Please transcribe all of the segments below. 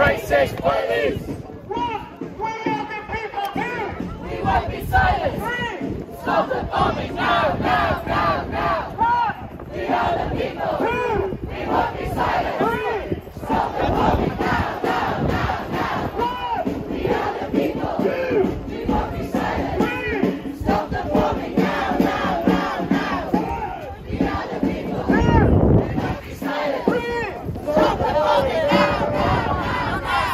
racist police! What will the people do? We won't be silent! Stop the bombing now, now, now, now! What? We are the people! Who? We won't be silent! Stop the bombing now, now, now, now! What? We are the people! Who? We won't be silent! Stop the bombing now, now, now, now! We are the people! Who? We won't be silent! Stop the bombing now, now, now, now!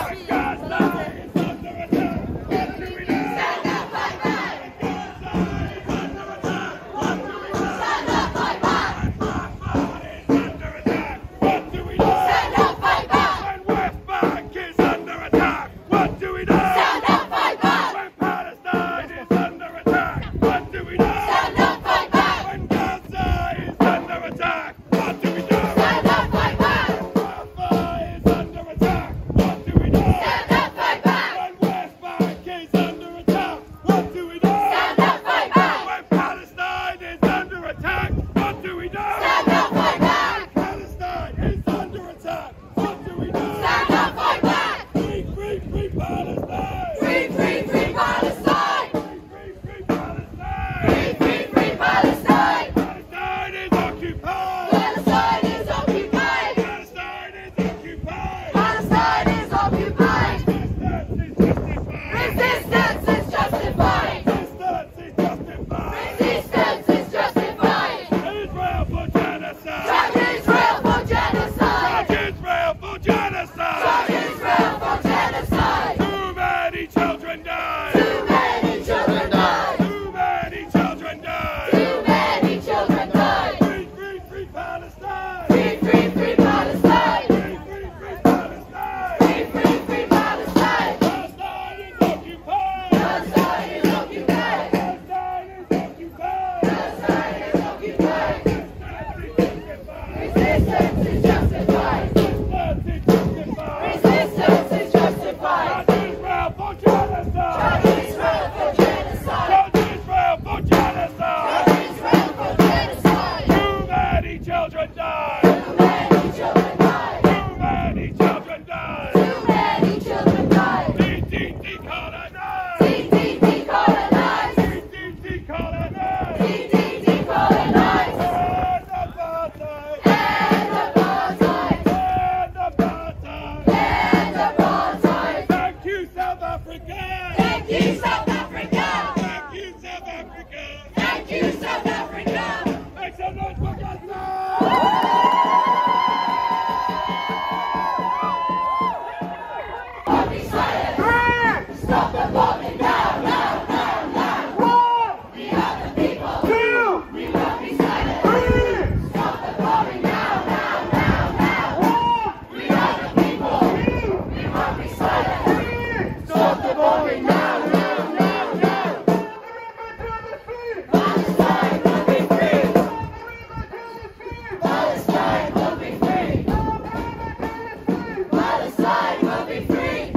Palestine will be free!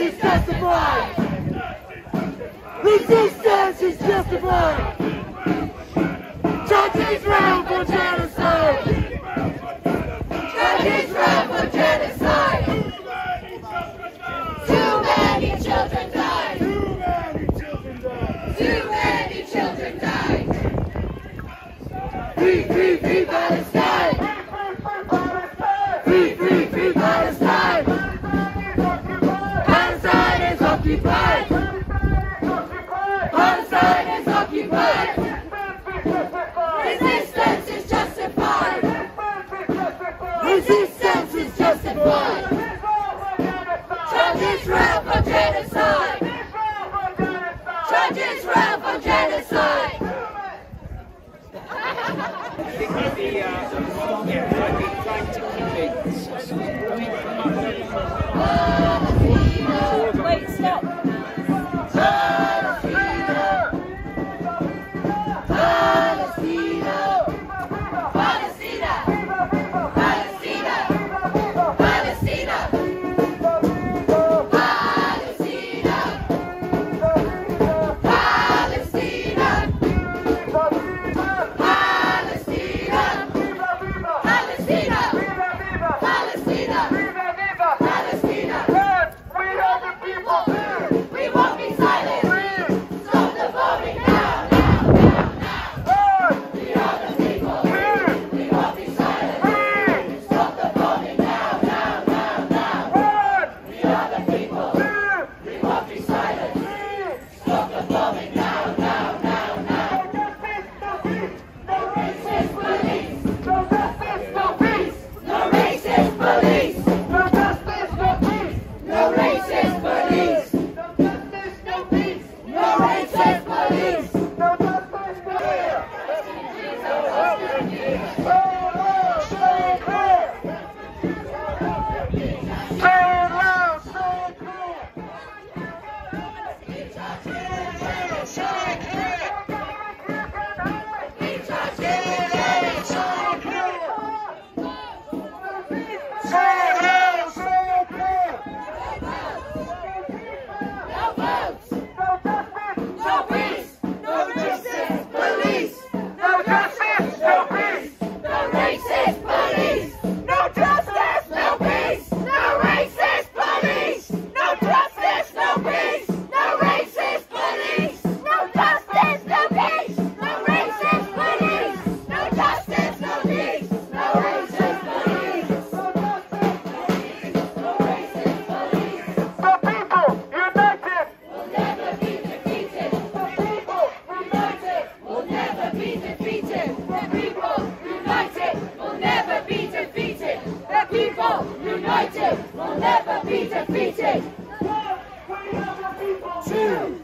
is justified. Resistance is justified. Judge Israel for genocide. Judge Israel for genocide. Too many children died. Too many children died. Free, free, free Palestine. Free, free, free Palestine. Palestine is occupied. Palestine is occupied. Resistance is justified. Resistance is justified. Judge Israel for genocide. Judge Israel for genocide. Wait, stop.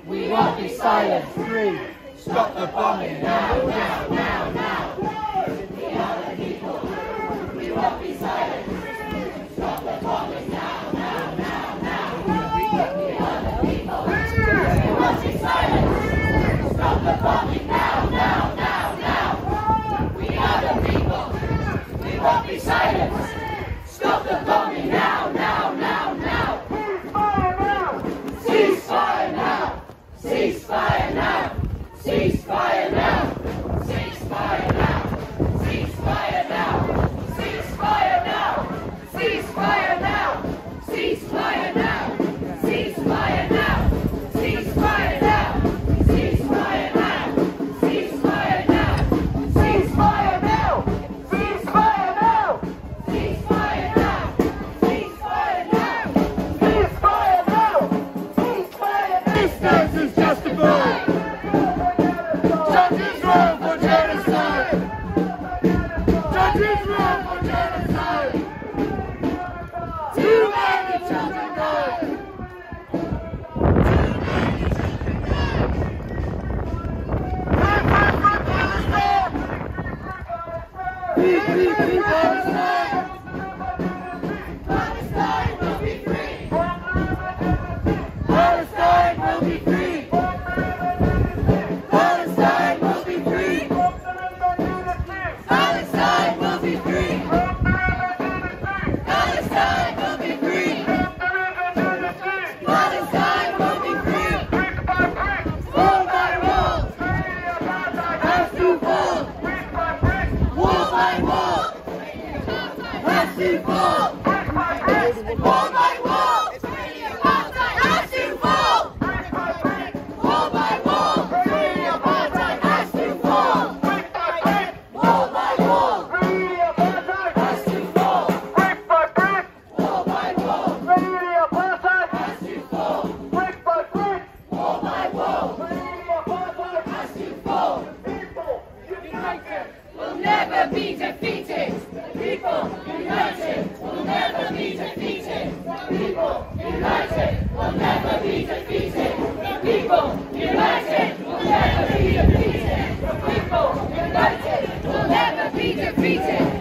We won't be silent. 3. Stop the bombing now, now, now, now. We are the people. We won't be silent. Stop the bombing now, now, now, now. We are the people. We won't be silent. Stop the bombing now, now, now, now. We are the people. We won't be silent. Stop the bombing now, now, now, now. Ceasefire now! Ceasefire now! Ceasefire now! Ceasefire now! Ceasefire now! Ceasefire now! Ceasefire now! Ceasefire now! Ceasefire now! Ceasefire now! Ceasefire now! Ceasefire now! Ceasefire now! Ceasefire now! Ceasefire now! Ceasefire now! Ceasefire now! Resistance is justified! Judge Israel for genocide! Judge Israel for genocide! Too many children died! Free, free, free Palestine! Palestine will be free! Palestine will be free! Palestine will be free! Palestine will be free! Palestine will be free! Palestine united will never be defeated. People united will never be defeated. People united will never be defeated. People united will never be defeated. People united will never be defeated.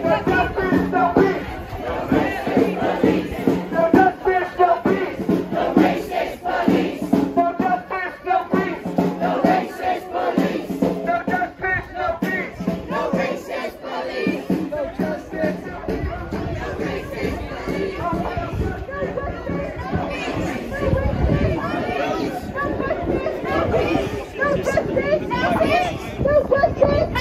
No justice!